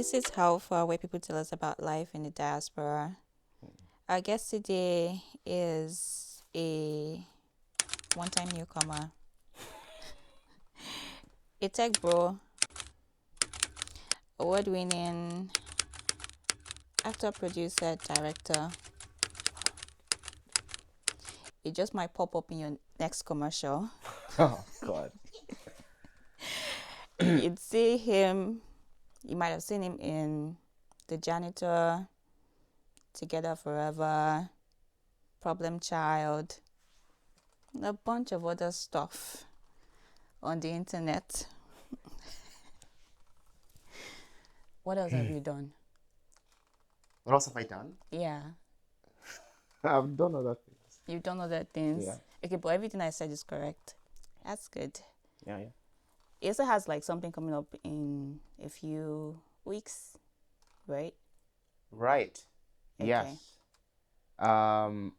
This is how far where people tell us about life in the diaspora. Our guest today is a one-time newcomer, a tech bro, award-winning actor, producer, director. It just might pop up in your next commercial. Oh, God. You'd see him, you might have seen him in The Janitor, Together Forever, Problem Child, a bunch of other stuff on the internet. What else have you done? What else have I done? Yeah, I've done other things. you've done other things. Yeah. Okay, but everything I said is correct. That's good. Yeah. He also has like something coming up in a few weeks, right? Right. Okay. Yes. Um,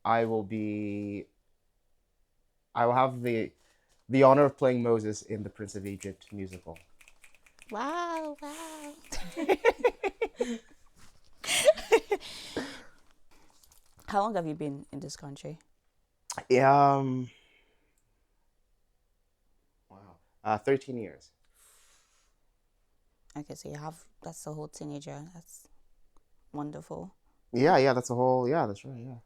I will be. I will have the honor of playing Moses in the Prince of Egypt musical. Wow. How long have you been in this country? Um. Wow. 13 years. Okay, so that's a whole teenager. That's wonderful. Yeah. That's a whole. Yeah. That's right. Yeah.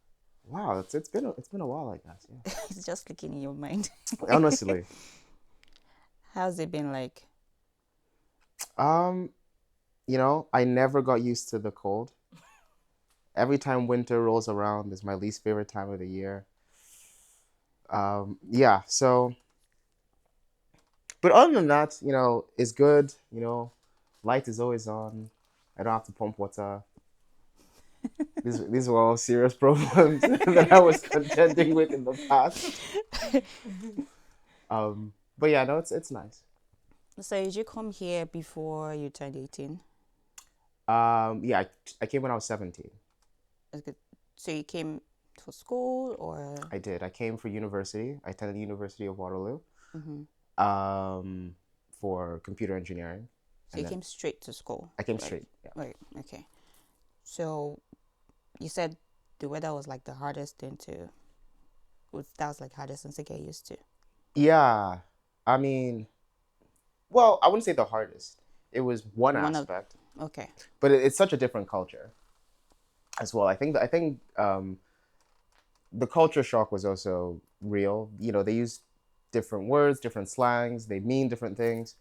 Wow. It's been a while, I guess. Yeah. It's just clicking in your mind. Honestly. How's it been like? Um. I never got used to the cold. Every time winter rolls around is my least favorite time of the year. Yeah, so, but other than that, it's good. Light is always on. I don't have to pump water. These were all serious problems that I was contending with in the past. But yeah, no, it's nice. So did you come here before you turned 18? Yeah, I came when I was 17. Okay. So you came for school or? I did. I came for university. I attended the University of Waterloo. Mm-hmm. Um, for computer engineering. So And you then came straight to school? I came Right. straight. Yeah. Right. Okay. So you said the weather was like the hardest thing to, that was like hardest thing to get used to. Yeah. I mean, well, I wouldn't say the hardest. It was one One of, aspect, okay. but it's such a different culture as well. I think the culture shock was also real. They use different words, different slangs. They mean different things.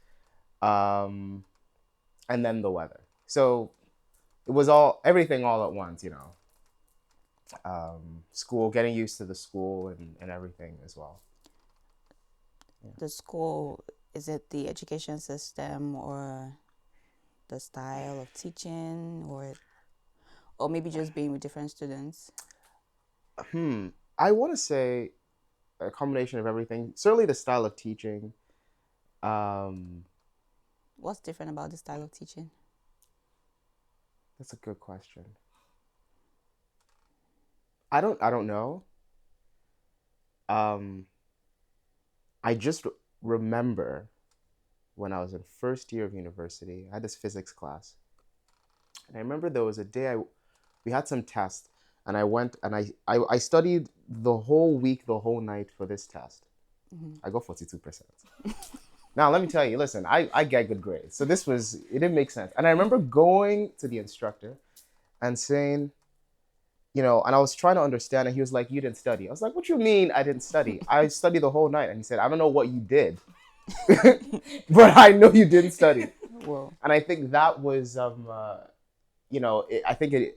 Um, and then the weather. So it was everything all at once. School, getting used to the school and everything as well. The school, is it the education system or the style of teaching or maybe just being with different students? I want to say a combination of everything. Certainly the style of teaching. Um, What's different about the style of teaching? that's a good question. I don't know. Um, I just remember when I was in first year of university, I had this physics class, and I remember there was a day we had some tests, and I went and I studied the whole week, the whole night for this test. I got 42%. Now let me tell you, listen, I get good grades, so it didn't make sense, and I remember going to the instructor and saying, and I was trying to understand, and he was like, "You didn't study." I was like, "What you mean I didn't study? I studied the whole night." And he said, "I don't know what you did, but I know you didn't study." Well, And I think that was, I think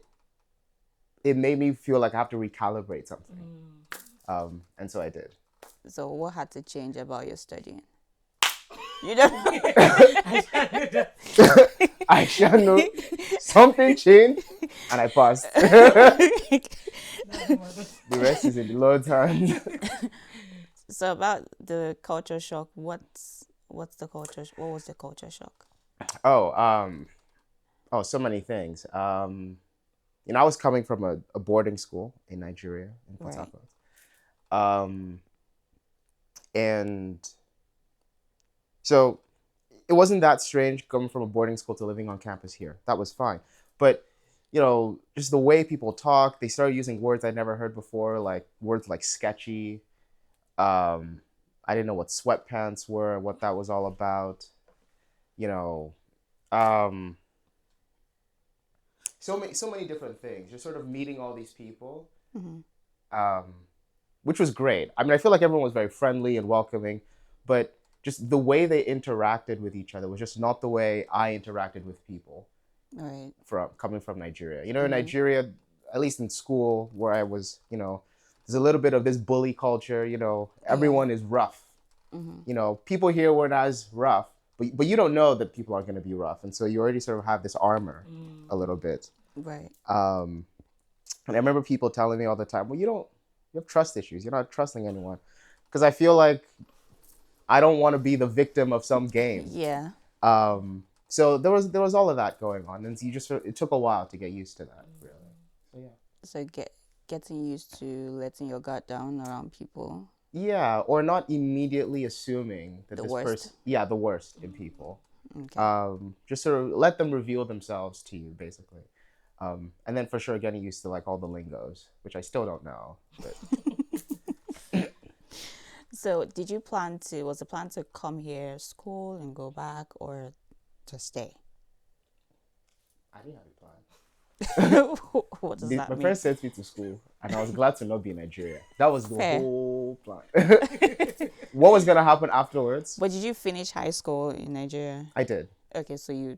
it made me feel like I have to recalibrate something, and so I did. so what had to change about your studying? You don't I shall know something changed, and I passed. The rest is in the Lord's hands. So about the culture shock, what's the culture? What was the culture shock? Oh, so many things. I was coming from a boarding school in Nigeria, in Port Right. Harcourt. And so it wasn't that strange coming from a boarding school to living on campus here. That was fine. But, just the way people talk, they started using words I'd never heard before, like words like sketchy. I didn't know what sweatpants were, what that was all about. You know, um, so many different things. You're sort of meeting all these people, um, which was great. I mean, I feel like everyone was very friendly and welcoming, but just the way they interacted with each other was just not the way I interacted with people Right. coming from Nigeria. In Nigeria, at least in school where I was, there's a little bit of this bully culture. Everyone is rough. People here weren't as rough, but you don't know that people are going to be rough, and so you already sort of have this armor a little bit. Right. And I remember people telling me all the time, well, you have trust issues. You're not trusting anyone. Because I feel like I don't want to be the victim of some game. Yeah. So there was all of that going on. And it took a while to get used to that, really. So, yeah. So getting used to letting your guard down around people. Yeah, or not immediately assuming that The this worst. person... Yeah, the worst in people. Okay. Just sort of let them reveal themselves to you, basically. And then for sure getting used to like all the lingos, which I still don't know. But... So was the plan to come here, school, and go back, or to stay? I didn't have a plan. What does that My mean? parents sent me to school, and I was glad to not be in Nigeria. That was the Fair. whole plan. What was going to happen afterwards? But did you finish high school in Nigeria? I did. Okay, so you're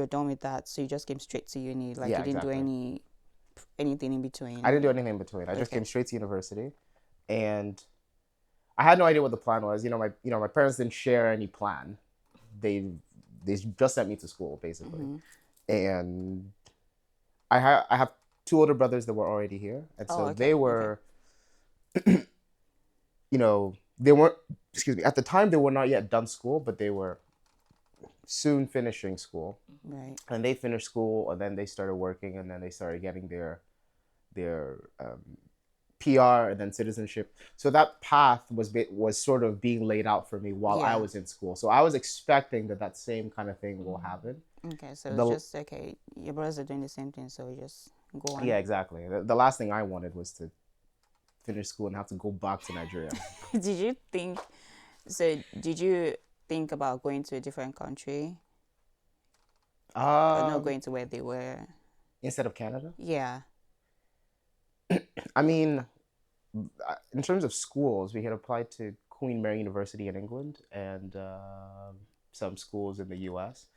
done with that. So you just came straight to uni. Like Yeah, you didn't do exactly. anything in between. I didn't do anything in between. I just Okay. came straight to university, and I had no idea what the plan was. My parents didn't share any plan. They just sent me to school, basically. And I have two older brothers that were already here, and so okay, they were, they weren't. Excuse me. At the time, they were not yet done school, but they were soon finishing school. Right. And they finished school, and then they started working, and then they started getting their PR and then citizenship. So that path was sort of being laid out for me while I was in school. So I was expecting that same kind of thing will happen. Okay, so it's just okay. Your brothers are doing the same thing, so you just go on. Yeah, exactly. The last thing I wanted was to finish school and have to go back to Nigeria. Did you think about going to a different country? Or not going to where they were? Instead of Canada? Yeah. I mean, in terms of schools, we had applied to Queen Mary University in England and some schools in the US,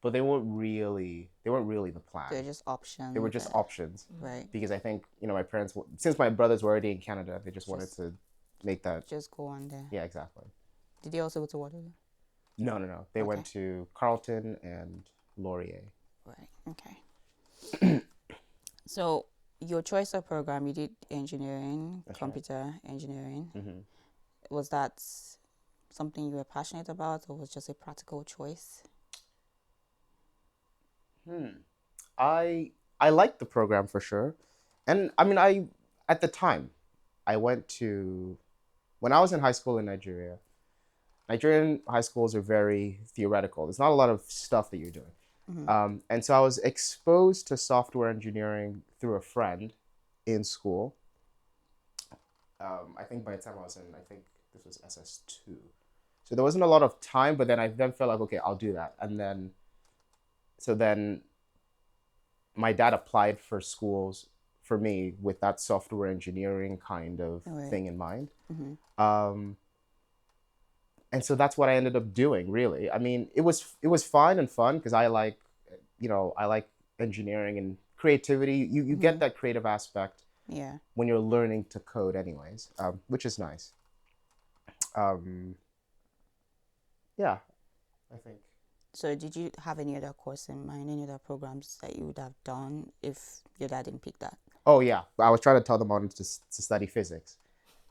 but they weren't really the plan. They're just options. They were just options. Right. Because I think, my parents, since my brothers were already in Canada, they just wanted to make that. Just go on there. Yeah, exactly. Did they also go to Waterloo? No. They went to Carleton and Laurier. Right. Okay. So your choice of program, you did engineering, computer engineering. Was that something you were passionate about, or was just a practical choice? I liked the program for sure, and I mean, at the time, when I was in high school in Nigeria. Nigerian high schools are very theoretical. There's not a lot of stuff that you're doing. And so I was exposed to software engineering through a friend in school. I think by the time I was in, I think this was SS2. So there wasn't a lot of time, but then I felt like, okay, I'll do that. And then my dad applied for schools for me with that software engineering kind of thing in mind. And so that's what I ended up doing, really. I mean, it was fun and fun because I like engineering and creativity. You get that creative aspect when you're learning to code anyways, which is nice. Yeah, I think. So did you have any other course in mind, any other programs that you would have done if your dad didn't pick that? Oh, yeah. I was trying to tell them I wanted to study physics.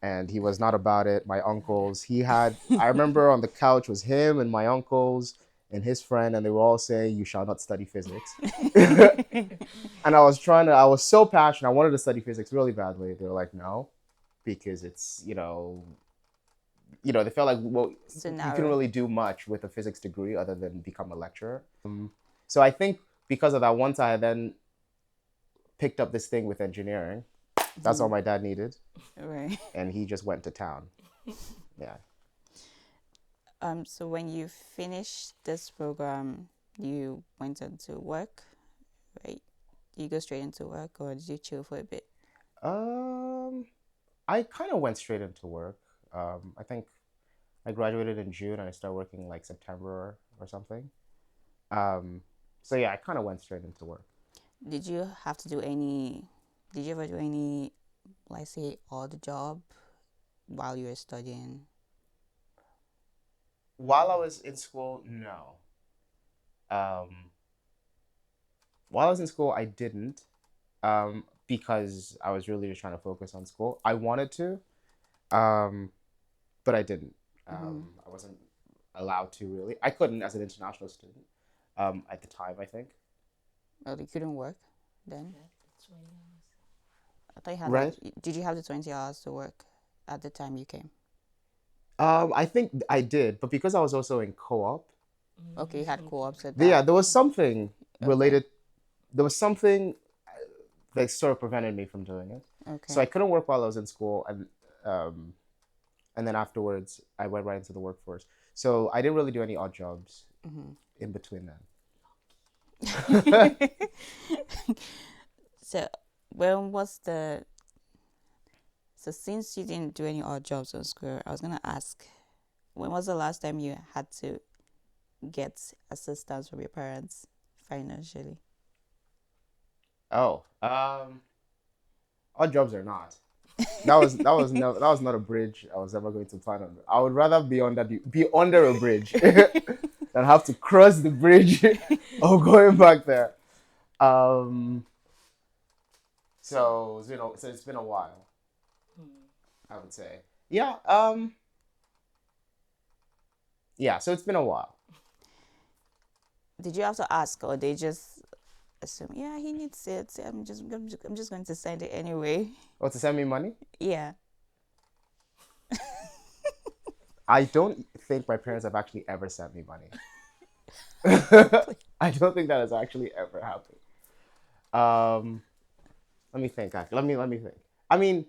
And he was not about it. My uncles, I remember on the couch was him and my uncles and his friend, and they were all saying, "You shall not study physics." And I was so passionate. I wanted to study physics really badly. They were like, "No, because it's, they felt like, well, you couldn't Scenario. really do much with a physics degree other than become a lecturer. So I think because of that, once I then picked up this thing with engineering, that's all my dad needed, Right. and he just went to town. Yeah. So when you finished this program, you went into work, right? Did you go straight into work, or did you chill for a bit? Um, I kind of went straight into work. I think I graduated in June and I started working like September or something. Um, so yeah, I kind of went straight into work. Did you have to do any? Did you ever do any, like say, odd job while you were studying? While I was in school, no. Um, while I was in school, I didn't, because I was really just trying to focus on school. I wanted to, um, but I didn't. I wasn't allowed to really. I couldn't as an international student, at the time, I think. Well, you couldn't work then. Yeah, 20 hours. I thought you had like. Right? Did you have the 20 hours to work at the time you came? I think I did, but because I was also in co-op, Okay, you had co-ops at yeah, that. there was something Okay. related. There was something that sort of prevented me from doing it. So Okay. I couldn't work while I was in school, um, and then afterwards I went right into the workforce. So I didn't really do any odd jobs in between then. So when was the so since you didn't do any odd jobs in school, I was gonna ask, when was the last time you had to get assistance from your parents financially? Oh, odd jobs or not. That was not a bridge I was ever going to plan on. I would rather be under a bridge than have to cross the bridge or going back there. Um, so it's been a while, I would say. Yeah. Yeah. So it's been a while. Did you have to ask, or they just assume, yeah, he needs it. I'm just going to send it anyway. Oh, to send me money? Yeah. I don't think my parents have actually ever sent me money. I don't think that has actually ever happened. Um, let me think. Let me think. I mean,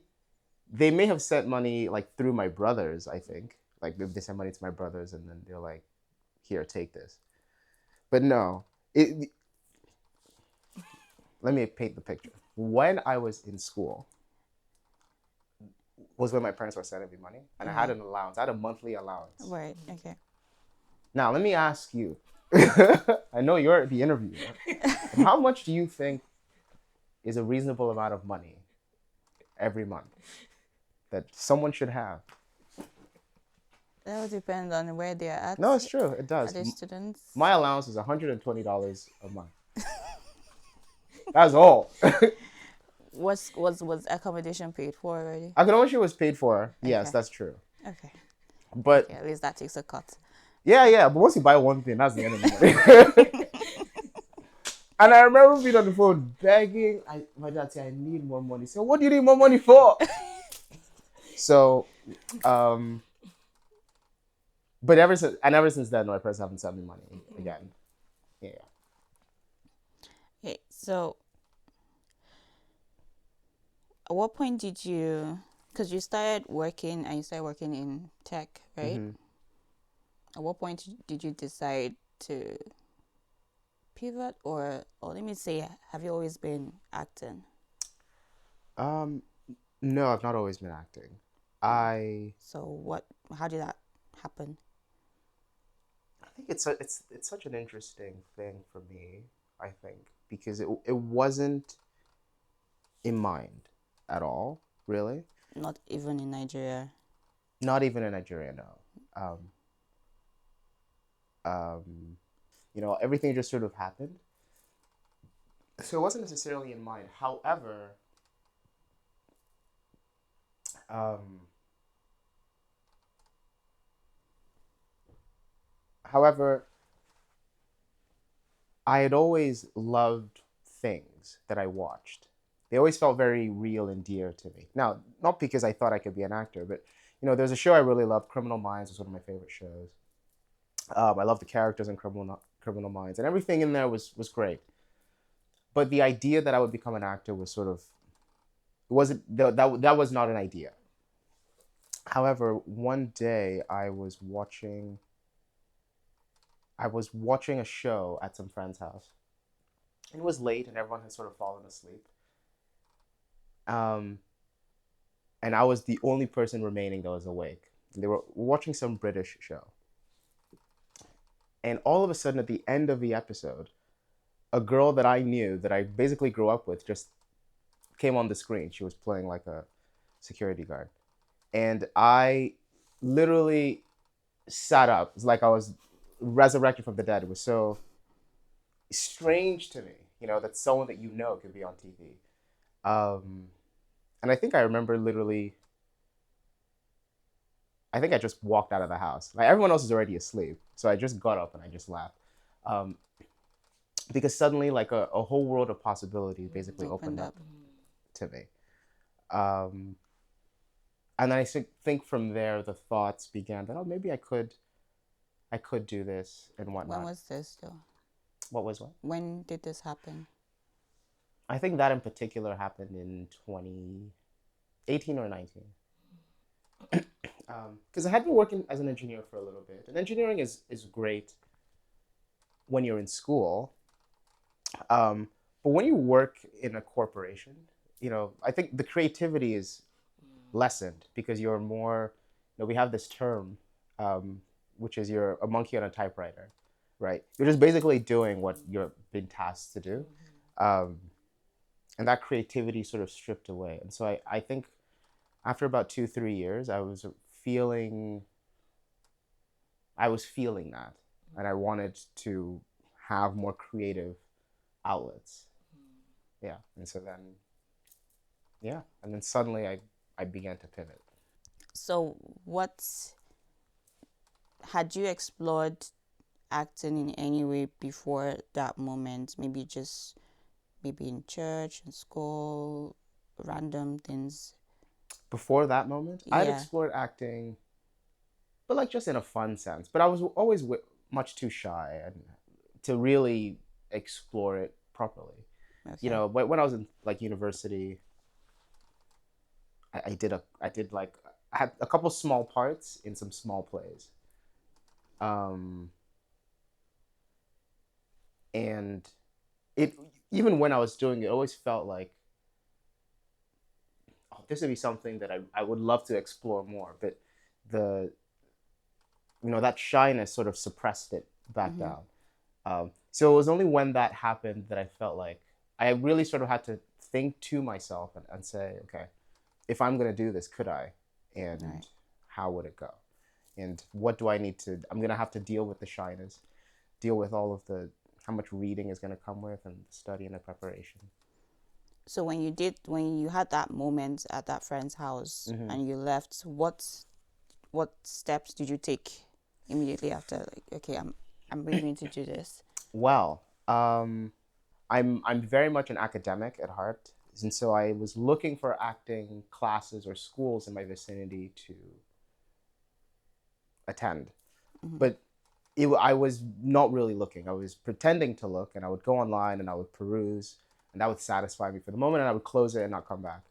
they may have sent money like through my brothers. I think like they sent money to my brothers, and then they're like, "Here, take this." But no, it. Let me paint the picture. When I was in school, was when my parents were sending me money, and I had an allowance. I had a monthly allowance. Right. Okay. Now, let me ask you. I know you're the interviewer. How much do you think is a reasonable amount of money every month that someone should have? That will depend on where they are at. No, it's true. It Are does. they students? My allowance is $120 a month. That's all. Was accommodation paid for already? Accommodation was paid for. Yes, Okay. that's true. Okay. But Okay, at least that takes a cut. yeah. But once you buy one thing, that's the end of the money. And I remember being on the phone begging. My dad said, "I need more money." So, what do you need more money for? So, but ever since then, my parents haven't sent me money again. Yeah. Okay, so at what point did you, because you started working and you started working in tech, right? At what point did you decide to pivot, or let me say, have you always been acting? No, I've not always been acting. I So how did that happen? think it's such an interesting thing for me. I think because it wasn't in mind at all, really. Not even in Nigeria. Not even in Nigeria, no. Everything just sort of happened. So it wasn't necessarily in mind. Um, however, I had always loved things that I watched, they always felt very real and dear to me. Now, not because I thought I could be an actor, but there's a show I really loved. Criminal Minds was one of my favorite shows. I love the characters in Criminal Minds, and everything in there was great. But the idea that I would become an actor was sort of, it wasn't that was not an idea. However, one day I was watching a show at some friend's house. It was late and everyone had sort of fallen asleep. And I was the only person remaining that was awake. They were watching some British show. And all of a sudden, at the end of the episode, a girl that I knew, that I basically grew up with, just came on the screen. She was playing like a security guard. And I literally sat up. It's like I was resurrected from the dead. It was so strange to me, that someone that could be on TV. And I think I remember literally, I think I just walked out of the house. Like everyone else is already asleep. So I just got up and I just laughed. Because suddenly like a whole world of possibilities basically opened up to me. And then I think from there, the thoughts began that, maybe I could do this and whatnot. When was this though? What was what? When did this happen? I think that in particular happened in 2018 or 19. Because I had been working as an engineer for a little bit. And engineering is great when you're in school. But when you work in a corporation, I think the creativity is lessened because you're more, we have this term, which is you're a monkey on a typewriter, right? You're just basically doing what you're being tasked to do. And that creativity sort of stripped away. And so I think after about 2-3 years, I was feeling that, and I wanted to have more creative outlets. Yeah. And so then, and then suddenly I began to pivot. So had you explored acting in any way before that moment? Maybe in church, in school, random things. Before that moment, I'd explored acting, but like just in a fun sense. But I was always much too shy and to really explore it properly. Okay. When I was in like university, I had a couple small parts in some small plays. And it, even when I was doing it, always felt like, this would be something that I would love to explore more, but that shyness sort of suppressed it back down. So it was only when that happened that I felt like I really sort of had to think to myself and say, okay, if I'm going to do this, could I? And how would it go? And what do I need to, I'm going to have to deal with the shyness, deal with all of how much reading is going to come with and the study and the preparation. So when you had that moment at that friend's house and you left, what steps did you take immediately after? Like, okay, I'm really going to do this. Well, I'm very much an academic at heart, and so I was looking for acting classes or schools in my vicinity to attend, but I was not really looking. I was pretending to look, and I would go online and I would peruse. And that would satisfy me for the moment, and I would close it and not come back.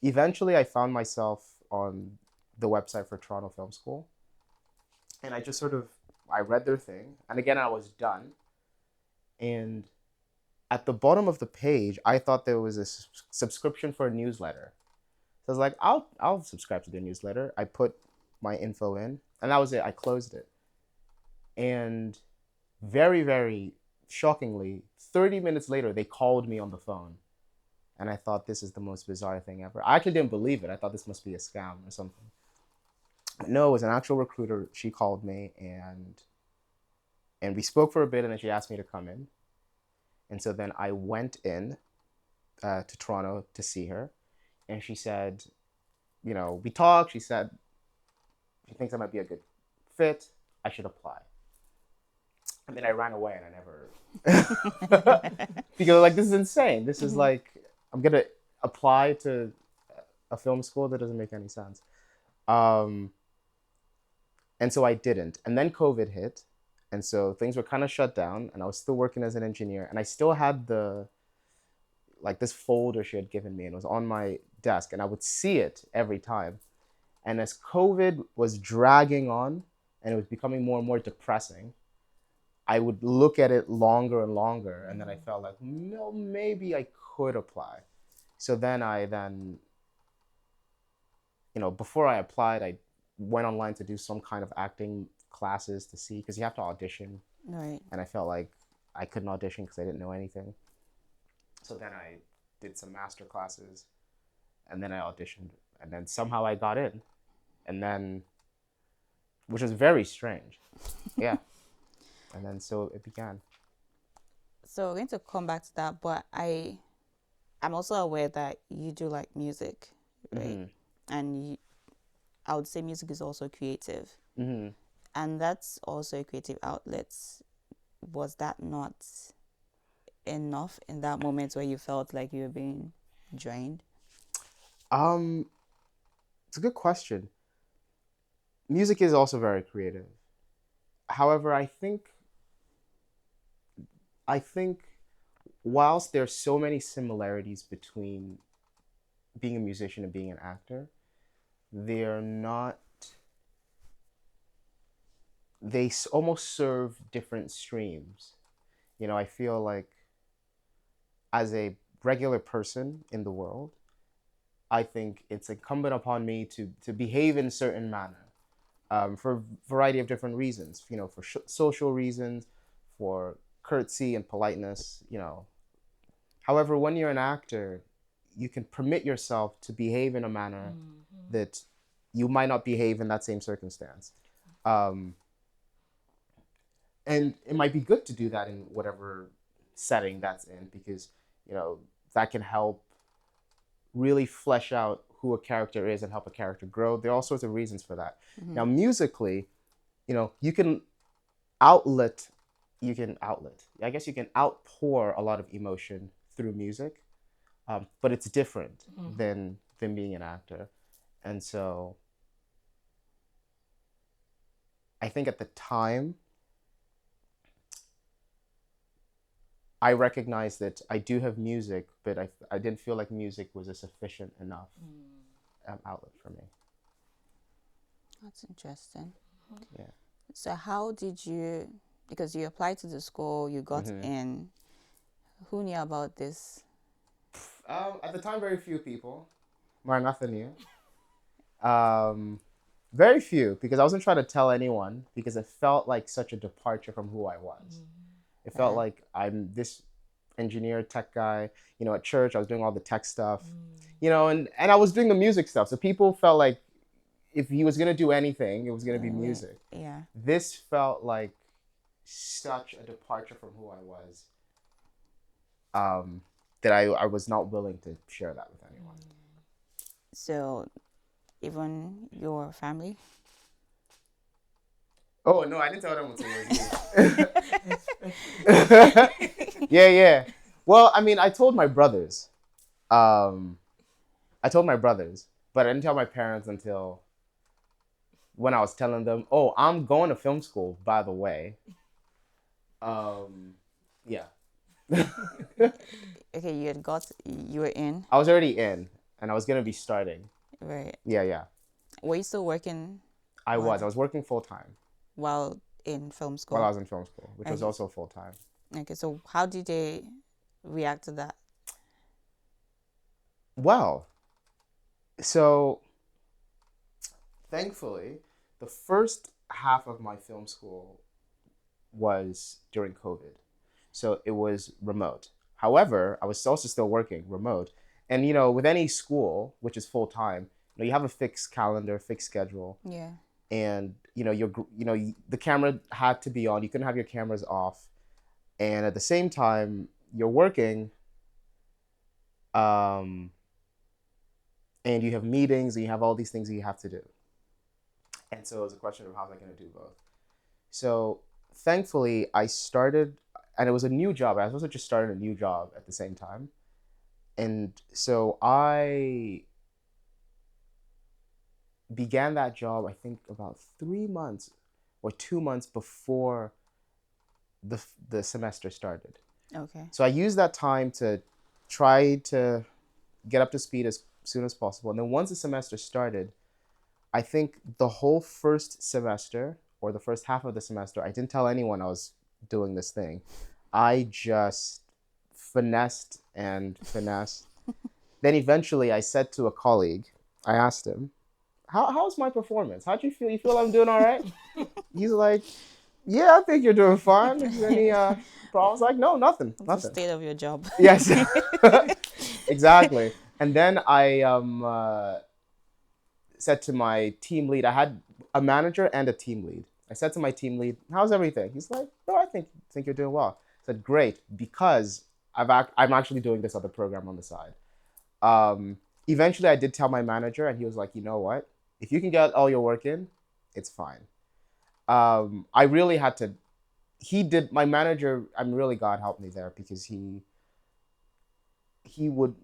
Eventually, I found myself on the website for Toronto Film School. And I just I read their thing. And again, I was done. And at the bottom of the page, I thought there was a subscription for a newsletter. So I was like, I'll subscribe to their newsletter. I put my info in, and that was it. I closed it. And very, very shockingly, 30 minutes later, they called me on the phone. And I thought, this is the most bizarre thing ever. I actually didn't believe it. I thought this must be a scam or something. No, it was an actual recruiter. She called me and we spoke for a bit, and then she asked me to come in. And so then I went in to Toronto to see her. And she said, we talked. She said she thinks I might be a good fit. I should apply. And then I ran away and I never, because like, this is insane. This is like, apply to a film school? That doesn't make any sense. Um, and so I didn't. And then COVID hit, and so things were kind of shut down. And I was still working as an engineer, and I still had the like this folder she had given me, and it was on my desk, and I would see it every time. And as COVID was dragging on, and it was becoming more and more depressing, I would look at it longer and longer, and then I felt like, no, maybe I could apply. So then, before I applied, I went online to do some kind of acting classes to see, because you have to audition. Right. And I felt like I couldn't audition because I didn't know anything. So then I did some master classes, and then I auditioned, and then somehow I got in, and then, which was very strange. Yeah. And then so it began. So we're going to come back to that, but I'm also aware that you do like music, right? Mm-hmm. And I would say music is also creative. Mm-hmm. And that's also a creative outlet. Was that not enough in that moment where you felt like you were being drained? It's a good question. Music is also very creative. However, I think whilst there's so many similarities between being a musician and being an actor, they're not. They almost serve different streams. I feel like as a regular person in the world, I think it's incumbent upon me to behave in a certain manner, for a variety of different reasons. For social reasons, for courtesy and politeness. However, when you're an actor, you can permit yourself to behave in a manner that you might not behave in that same circumstance. Um, and it might be good to do that in whatever setting that's in, because that can help really flesh out who a character is and help a character grow. There are all sorts of reasons for that. Mm-hmm. Now, musically, you can outlet. I guess you can outpour a lot of emotion through music, but it's different than being an actor. And so I think at the time, I recognized that I do have music, but I didn't feel like music was a sufficient enough outlet for me. That's interesting. Yeah. So how did you, because you applied to the school, you got in, who knew about this? At the time, very few people. Maranatha knew. Very few, because I wasn't trying to tell anyone, because it felt like such a departure from who I was. It felt like I'm this engineer, tech guy. At church, I was doing all the tech stuff. And I was doing the music stuff. So people felt like if he was going to do anything, it was going to be music. Yeah. This felt like such a departure from who I was, that I was not willing to share that with anyone. So even your family? Oh, no, I didn't tell them until it was you. Yeah. Well, I mean, I told my brothers. But I didn't tell my parents until when I was telling them, oh, I'm going to film school, by the way. Yeah. Okay, you were in? I was already in, and I was going to be starting. Right. Yeah. Were you still working? I was working full-time. While in film school? While I was in film school, which was also full-time. Okay, so how did they react to that? Well, so thankfully, the first half of my film school was during COVID. So it was remote. However, I was also still working remote. And, with any school, which is full-time, you have a fixed calendar, fixed schedule. Yeah. And, the camera had to be on. You couldn't have your cameras off. And at the same time, you're working, and you have meetings, and you have all these things that you have to do. And so it was a question of how am I going to do both? So thankfully, I started, and it was a new job. I was also just starting a new job at the same time. And so I began that job, I think, about 3 months or 2 months before the semester started. Okay. So I used that time to try to get up to speed as soon as possible. And then once the semester started, I think the whole first semester or the first half of the semester, I didn't tell anyone I was doing this thing. I just finessed and finessed. Then eventually I said to a colleague, I asked him, how's my performance? How'd you feel? You feel I'm doing all right? He's like, yeah, I think you're doing fine. Is there any problems? Like, no, nothing. The Nothing. state of your job. Yes. Exactly. And then I said to my team lead, I had a manager and a team lead. I said to my team lead, how's everything? He's like, no, I think you're doing well. I said, great, because I'm actually doing this other program on the side. Eventually, I did tell my manager, and he was like, you know what? If you can get all your work in, it's fine. I really had to. My manager. I'm really, God help me there, because he would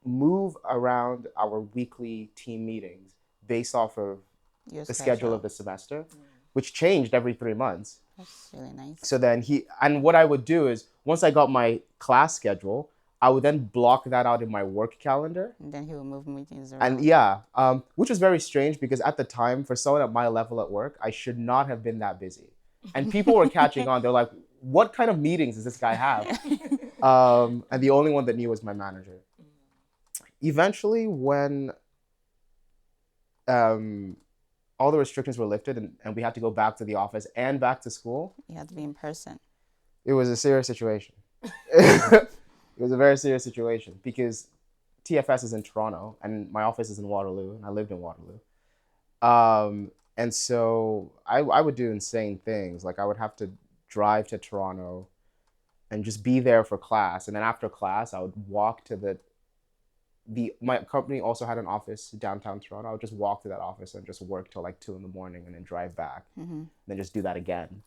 move around our weekly team meetings based off of Your the schedule of the semester, which changed every 3 months. That's really nice. So then what I would do is, once I got my class schedule, I would then block that out in my work calendar. And then he will move meetings around. And yeah, which was very strange, because at the time, for someone at my level at work, I should not have been that busy. And people were catching on. They're like, what kind of meetings does this guy have? And the only one that knew was my manager. Eventually, when all the restrictions were lifted, and we had to go back to the office and back to school, You had to be in person. it was a serious situation. It was a very serious situation, because TFS is in Toronto and my office is in Waterloo, and I lived in Waterloo. And so I would do insane things. Like, I would have to drive to Toronto and just be there for class. And then after class, I would walk to my company also had an office downtown Toronto. I would just walk to that office and just work till like 2 a.m. and then drive back. And then just do that again.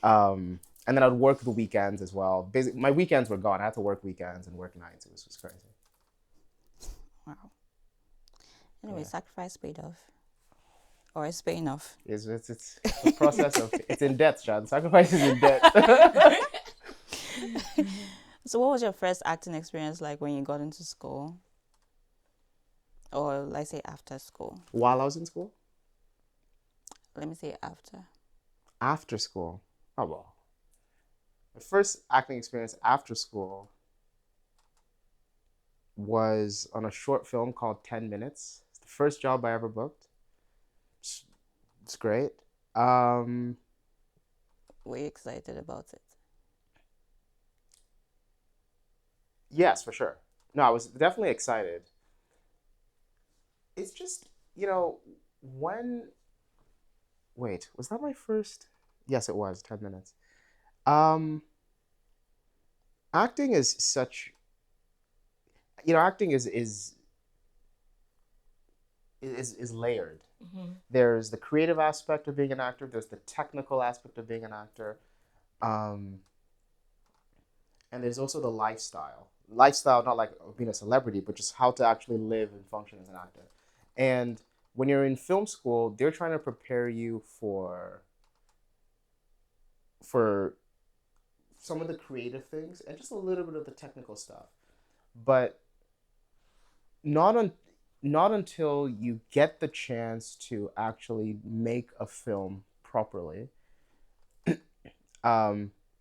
And then I'd work the weekends as well. Basically, my weekends were gone. I had to work weekends and work nights. It was just crazy. Wow. Anyway, sacrifice paid off. Or it's paying off. It's a process of, it's in debt, John. Sacrifice is in debt. So what was your first acting experience like when you got into school? Or let's say after school. While I was in school? Let me say after. After school? Oh, well. The first acting experience after school was on a short film called 10 Minutes. It's the first job I ever booked. It's great. Were you excited about it? Yes, for sure. No, I was definitely excited. It's just, wait, was that my first? Yes, it was 10 Minutes. Acting is such, acting is layered. There's the creative aspect of being an actor. There's the technical aspect of being an actor. And there's also the lifestyle. Lifestyle, not like being a celebrity, but just how to actually live and function as an actor. And when you're in film school, they're trying to prepare you for some of the creative things and just a little bit of the technical stuff. But not until you get the chance to actually make a film properly,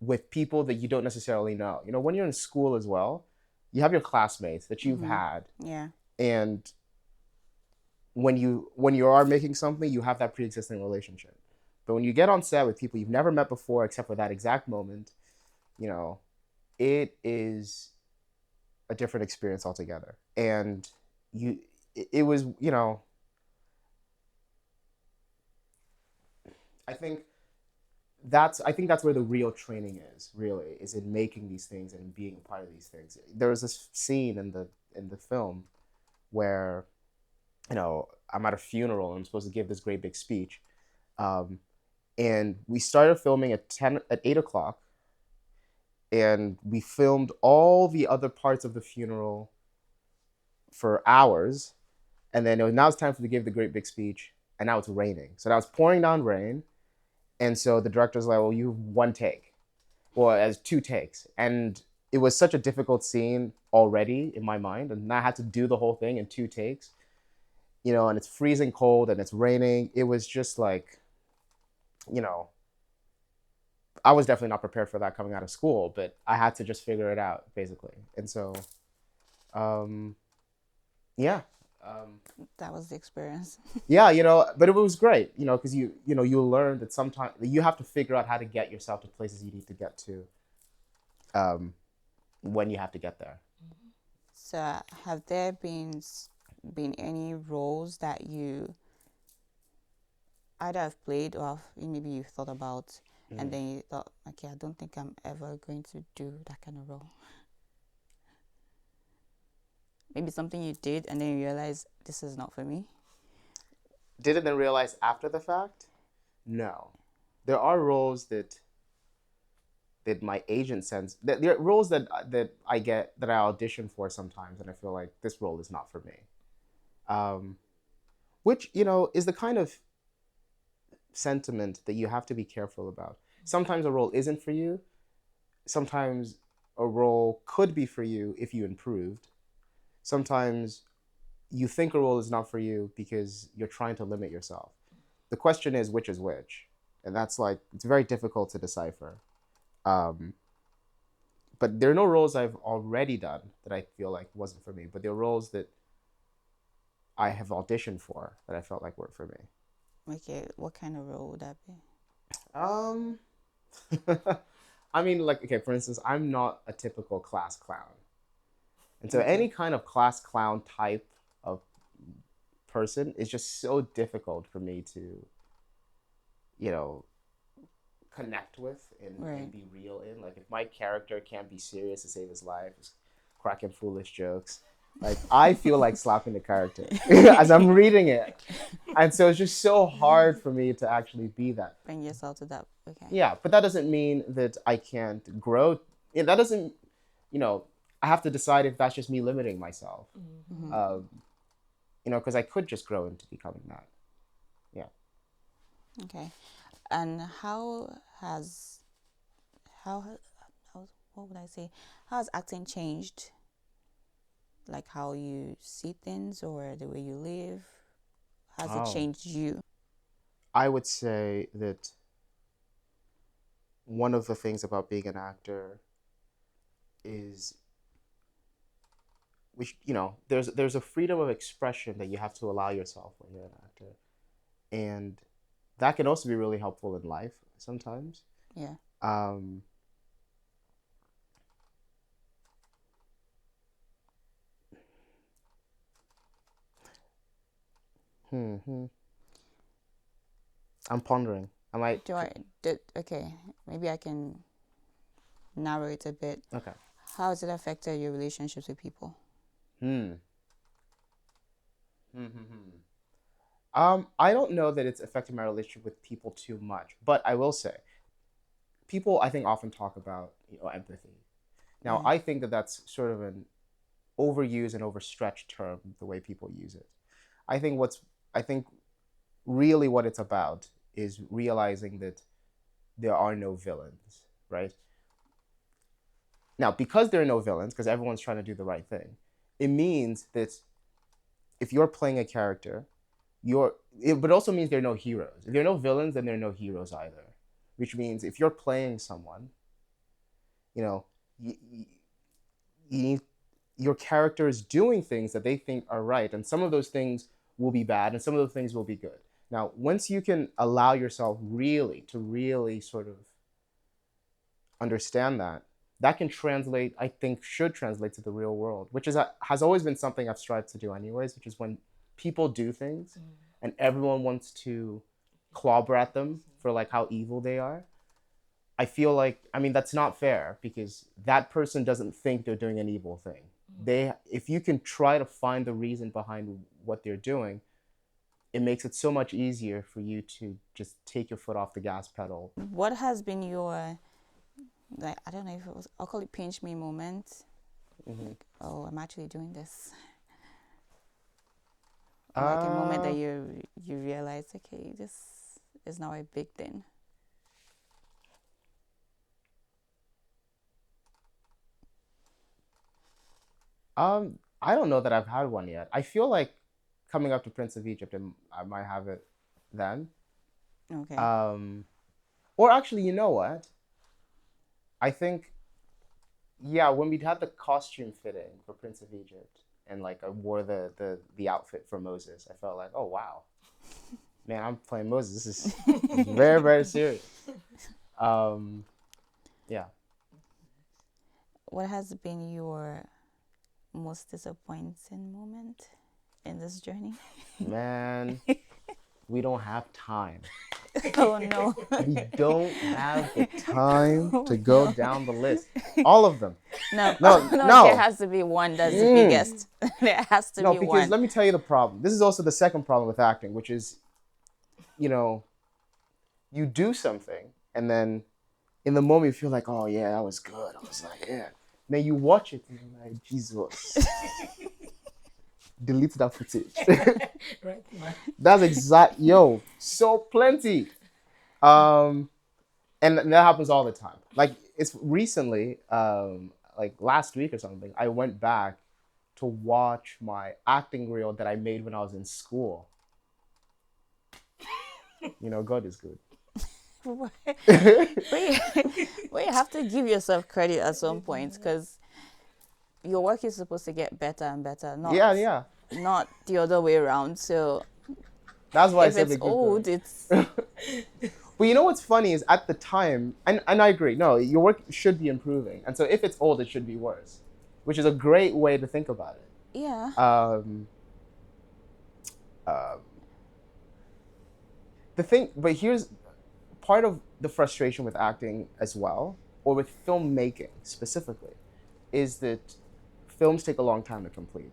with people that you don't necessarily know. When you're in school as well, you have your classmates that you've had. Yeah. And when you are making something, you have that pre-existing relationship. But when you get on set with people you've never met before, except for that exact moment, it is a different experience altogether. And it was, I think that's where the real training is in making these things and being a part of these things. There was this scene in the film where, I'm at a funeral and I'm supposed to give this great big speech. And we started filming at 8 o'clock. and we filmed all the other parts of the funeral for hours. And then now it's time for to give the great big speech, and now it's raining. So now it's pouring down rain, and so the director's like, "Well, you have one take, well, as two takes," and it was such a difficult scene already in my mind, and I had to do the whole thing in two takes, and it's freezing cold and it's raining. It was just like, you know, I was definitely not prepared for that coming out of school, but I had to just figure it out basically. And so, um, yeah. That was the experience. Yeah, but it was great, because you learn that sometimes you have to figure out how to get yourself to places you need to get to, when you have to get there. So, have there been any roles that you either have played or maybe you thought about, and then you thought, okay, I don't think I'm ever going to do that kind of role? Maybe something you did and then you realize this is not for me. Did it then realize after the fact? No. There are roles that my agent sends. There are roles that I get, that I audition for sometimes, and I feel like this role is not for me. Which is the kind of sentiment that you have to be careful about. Sometimes a role isn't for you. Sometimes a role could be for you if you improved. Sometimes you think a role is not for you because you're trying to limit yourself. The question is which is which, and that's it's very difficult to decipher. But there are no roles I've already done that I feel like wasn't for me, but there are roles that I have auditioned for that I felt like weren't for me. Okay, what kind of role would that be? I mean, okay, for instance, I'm not a typical class clown. And so any kind of class clown type of person is just so difficult for me to, connect with and be real in. Like, if my character can't be serious to save his life, just cracking foolish jokes, I feel like slapping the character as I'm reading it. And so it's just so hard for me to actually be that. Bring yourself to that. Okay. Yeah, but that doesn't mean that I can't grow. That doesn't, I have to decide if that's just me limiting myself. Because I could just grow into becoming that. Yeah. Okay. And how what would I say? How has acting changed? Like how you see things or the way you live? Has it changed you? I would say that one of the things about being an actor is, there's a freedom of expression that you have to allow yourself when you're an actor, and that can also be really helpful in life sometimes. Yeah. I'm pondering. Okay, maybe I can narrow it a bit. Okay. How has it affected your relationships with people? I don't know that it's affected my relationship with people too much, but I will say, people I think often talk about empathy. Now, I think that that's sort of an overused and overstretched term, the way people use it. I think really what it's about is realizing that there are no villains, right? Now, because there are no villains, because everyone's trying to do the right thing, it means that if you're playing a character, but also means there are no heroes. If there are no villains, then there are no heroes either. Which means if you're playing someone, your character is doing things that they think are right, and some of those things will be bad, and some of those things will be good. Now, once you can allow yourself to really sort of understand that can translate, I think should translate to the real world, which has always been something I've strived to do anyways, which is when people do things and everyone wants to clobber at them for how evil they are, I feel like, that's not fair, because that person doesn't think they're doing an evil thing. If you can try to find the reason behind what they're doing, it makes it so much easier for you to just take your foot off the gas pedal. What has been your like, I don't know if it was, I'll call it pinch me moment. Mm-hmm. Like, oh, I'm actually doing this. Or like a moment that you realize, okay, this is now a big thing. I don't know that I've had one yet. I feel like coming up to Prince of Egypt, I might have it then. Okay. Or actually, you know what? I think, yeah, when we had the costume fitting for Prince of Egypt, and like I wore the outfit for Moses, I felt like, oh wow, man, I'm playing Moses. This is very, very serious. Yeah. What has been your most disappointing moment in this journey? Man, we don't have time. Oh no. We don't have the time to go down the list. All of them. No, No, no, no. there has to be one that's the biggest. There has to No, be because one. let me tell you the problem. This is also the second problem with acting, which is, you know, you do something and then in the moment you feel like, oh yeah, that was good. I was like, yeah. Then you watch it and you're like, Jesus. Delete that footage. Right, man. That's so plenty. And that happens all the time. Like it's recently, like last week or something, I went back to watch my acting reel that I made when I was in school. God is good. But you have to give yourself credit at some point, because your work is supposed to get better and better, not Yeah. not the other way around. So That's why I if said it's the good old, thing. it's But you know what's funny is at the time, and I agree, no, your work should be improving. And so if it's old, it should be worse, which is a great way to think about it. yeah. But here's part of the frustration with acting as well, or with filmmaking specifically, is that films take a long time to complete.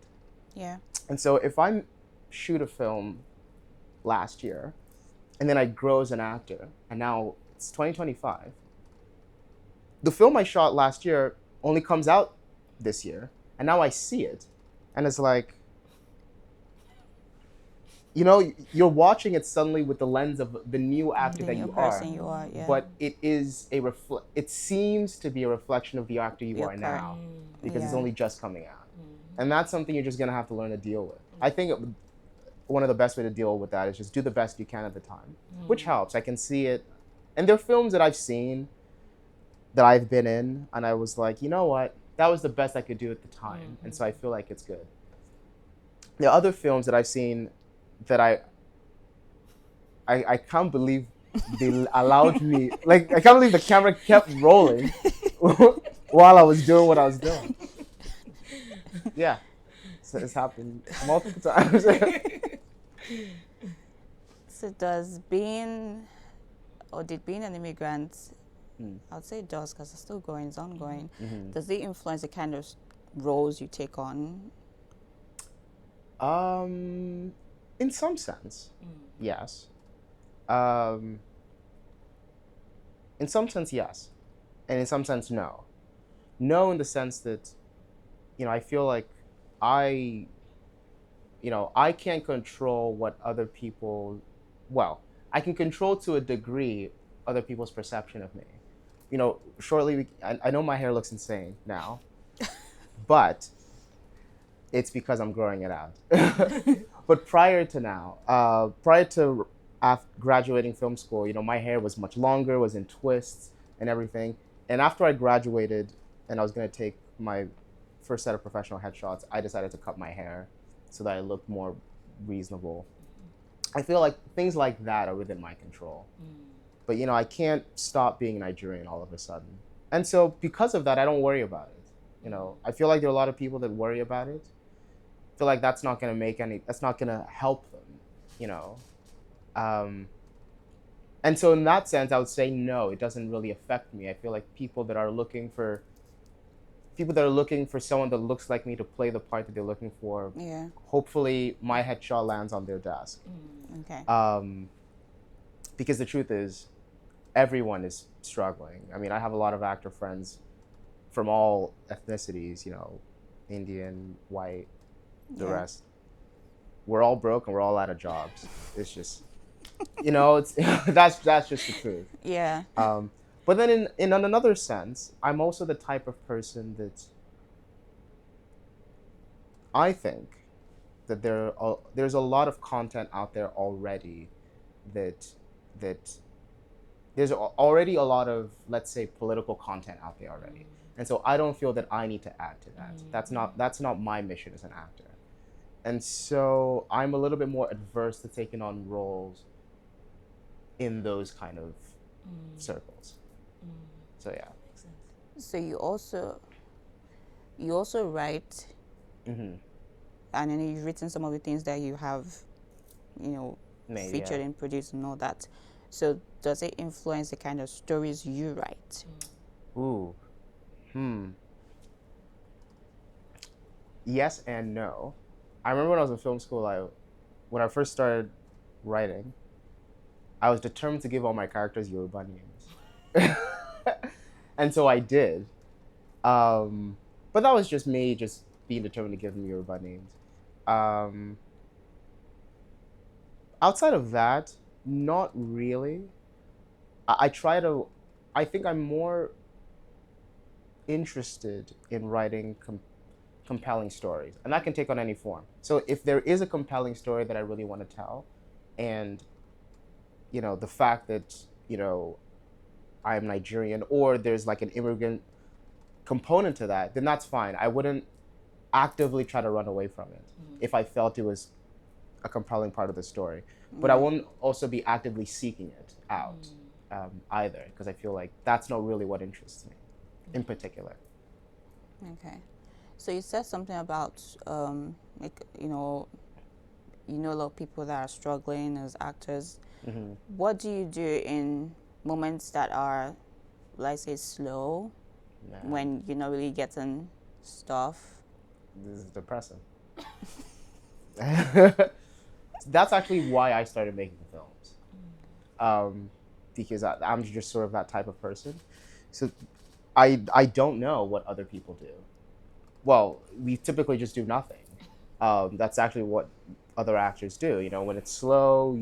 Yeah. And so if I shoot a film last year, and then I grow as an actor, and now it's 2025, the film I shot last year only comes out this year, and now I see it, and it's like, you're watching it suddenly with the lens of the new actor The that new you are, person you are, yeah. but it is it seems to be a reflection of the actor you Your are now, because it's Yeah. only just coming out, and that's something you're just gonna have to learn to deal with. I think one of the best way to deal with that is just do the best you can at the time, which helps. I can see it, and there are films that I've seen that I've been in, and I was like, you know what, that was the best I could do at the time, and so I feel like it's good. There are other films that I've seen that I can't believe they allowed me, like, I can't believe the camera kept rolling while I was doing what I was doing. Yeah, so it's happened multiple times. So did being an immigrant, I would say it does, because it's still going, it's ongoing. Does it influence the kind of roles you take on? In some sense, yes. In some sense, yes, and in some sense, no. No, in the sense that, I feel like I can't control what other people. Well, I can control to a degree other people's perception of me. Shortly, I know my hair looks insane now, but it's because I'm growing it out. But prior to graduating film school, my hair was much longer, was in twists and everything. And after I graduated and I was going to take my first set of professional headshots, I decided to cut my hair so that I looked more reasonable. I feel like things like that are within my control. But, I can't stop being Nigerian all of a sudden. And so because of that, I don't worry about it. I feel like there are a lot of people that worry about it. I feel like that's not going to help them, and so in that sense, I would say no, it doesn't really affect me. I feel like people that are looking for someone that looks like me to play the part that they're looking for, Yeah. hopefully my headshot lands on their desk. Okay. Because the truth is, everyone is struggling. I mean, I have a lot of actor friends from all ethnicities, you know, Indian, white, the rest. We're all broke and we're all out of jobs. It's just, you know, it's that's just the truth. Yeah. But then in another sense, I'm also the type of person that I think that there's a lot of content out there already that there's already a lot of, let's say, political content out there already. And so I don't feel that I need to add to that. That's not my mission as an actor. And so I'm a little bit more adverse to taking on roles in those kind of circles. So yeah. So you also write, and then you've written some of the things that you have, you know, featured and produced and all that. So does it influence the kind of stories you write? Ooh. Yes and no. I remember when I was in film school, when I first started writing, I was determined to give all my characters Yoruba names. And so I did. But that was just me just being determined to give them Yoruba names. Outside of that, not really. I think I'm more interested in writing compelling stories, and that can take on any form. So if there is a compelling story that I really want to tell, and you know, the fact that, you know, I'm Nigerian, or there's like an immigrant component to that, then that's fine. I wouldn't actively try to run away from it if I felt it was a compelling part of the story. But I won't also be actively seeking it out either, because I feel like that's not really what interests me in particular. Okay. So you said something about, like, you know a lot of people that are struggling as actors. What do you do in moments that are, let's say, slow, when you're not really getting stuff? This is depressing. That's actually why I started making films, because I'm just sort of that type of person. So I don't know what other people do. Well, we typically just do nothing. That's actually what other actors do. You know, when it's slow,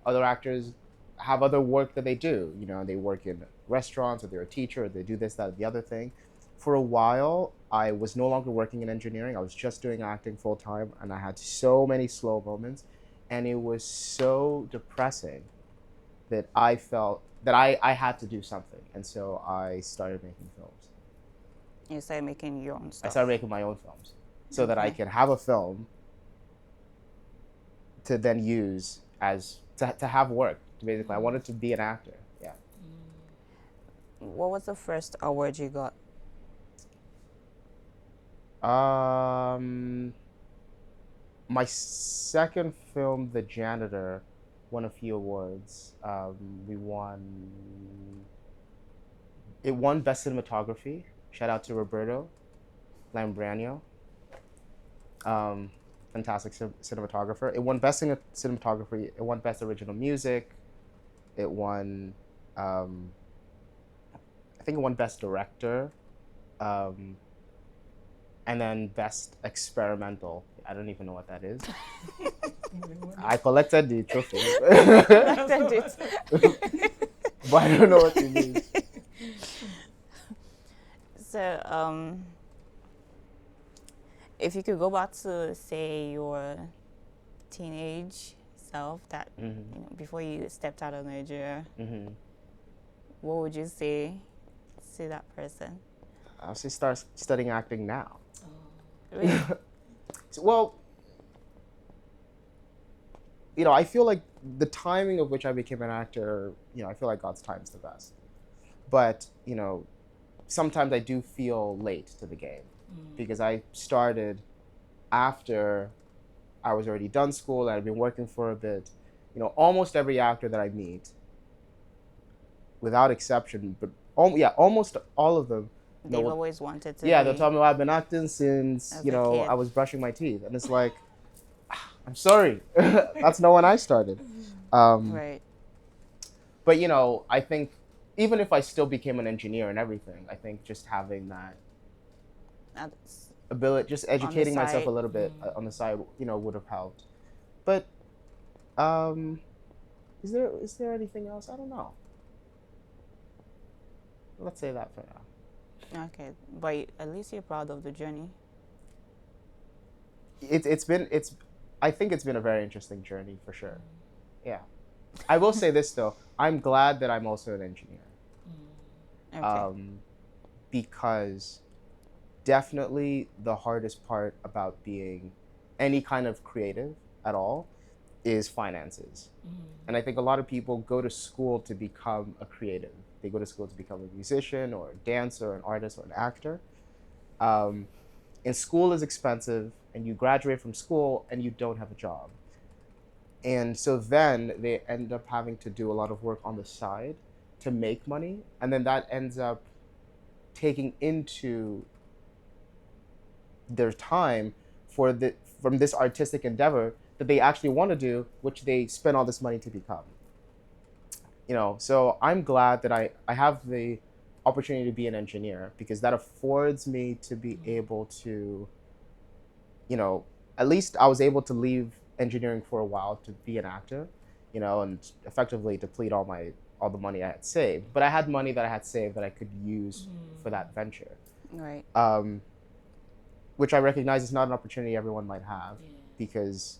other actors have other work that they do. You know, they work in restaurants, or they're a teacher, or they do this, that, the other thing. For a while, I was no longer working in engineering. I was just doing acting full time, and I had so many slow moments, and it was so depressing that I felt that I had to do something, and so I started making films. You started making your own stuff. I started making my own films, so that I can have a film to then use as to have work. Basically, I wanted to be an actor. Yeah. What was the first award you got? My second film, The Janitor, won a few awards. It won Best Cinematography. Shout out to Roberto Lambrano. Fantastic cinematographer. It won Best Cinematography. It won Best Original Music. It won, I think it won Best Director. And then Best Experimental. I don't even know what that is. I collected the trophy. But I don't know what it means. So, if you could go back to, say, your teenage self, that you know, before you stepped out of Nigeria, what would you say to that person? I'll say start studying acting now. Really? Well, you know, I feel like the timing of which I became an actor, you know, I feel like God's time is the best. But, you know, sometimes I do feel late to the game, because I started after I was already done school and I'd been working for a bit. You know, almost every actor that I meet, without exception, but almost all of them, They've always wanted to. Yeah, they'll tell me, well, I've been acting since, you know, I was brushing my teeth. And it's like, I'm sorry. That's not when I started. Right. But you know, I think even if I still became an engineer and everything, I think just having that That's ability, just on the educating myself a side. little bit on the side, you know, would have helped. But um, is there anything else? I don't know. Let's say that for now. Okay, but at least you're proud of the journey. It's I think it's been a very interesting journey for sure. Yeah. I will say this though, I'm glad that I'm also an engineer. Okay. Because definitely the hardest part about being any kind of creative at all is finances. And I think a lot of people go to school to become a creative. They go to school to become a musician or a dancer or an artist or an actor. And school is expensive, and you graduate from school and you don't have a job. And so then they end up having to do a lot of work on the side to make money. And then that ends up taking into their time from this artistic endeavor that they actually want to do, which they spend all this money to become. You know, so I'm glad that I have the opportunity to be an engineer, because that affords me to be able to, you know, at least I was able to leave engineering for a while to be an actor, you know, and effectively deplete all the money I had saved. But I had money that I had saved that I could use for that venture. Right. Which I recognize is not an opportunity everyone might have, because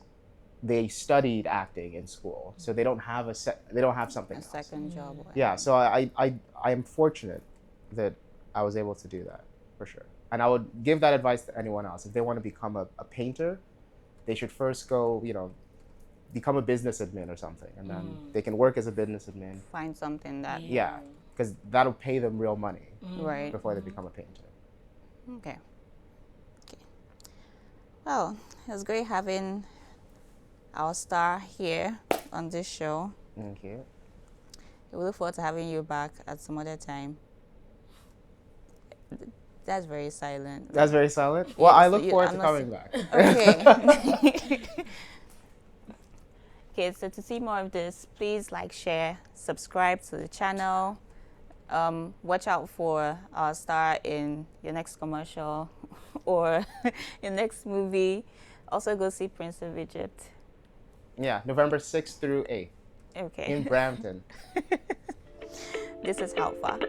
they studied acting in school, so they don't have they don't have something A else. second job. Or Yeah, so I am fortunate that I was able to do that for sure. And I would give that advice to anyone else. If they want to become a painter, they should first go, you know, become a business admin or something, and then they can work as a business admin. find something that. Yeah, because that'll pay them real money Right. before they become a painter. Okay. Well, it was great having our star here on this show. Thank you. We look forward to having you back at some other time. That's very silent. That's very silent. Well, I look forward I'm to not coming back. Okay. Okay, so to see more of this, please like, share, subscribe to the channel. Watch out for our star in your next commercial or your next movie. Also, go see Prince of Egypt. Yeah, November 6th through 8th Okay. in Brampton. This is OWFA.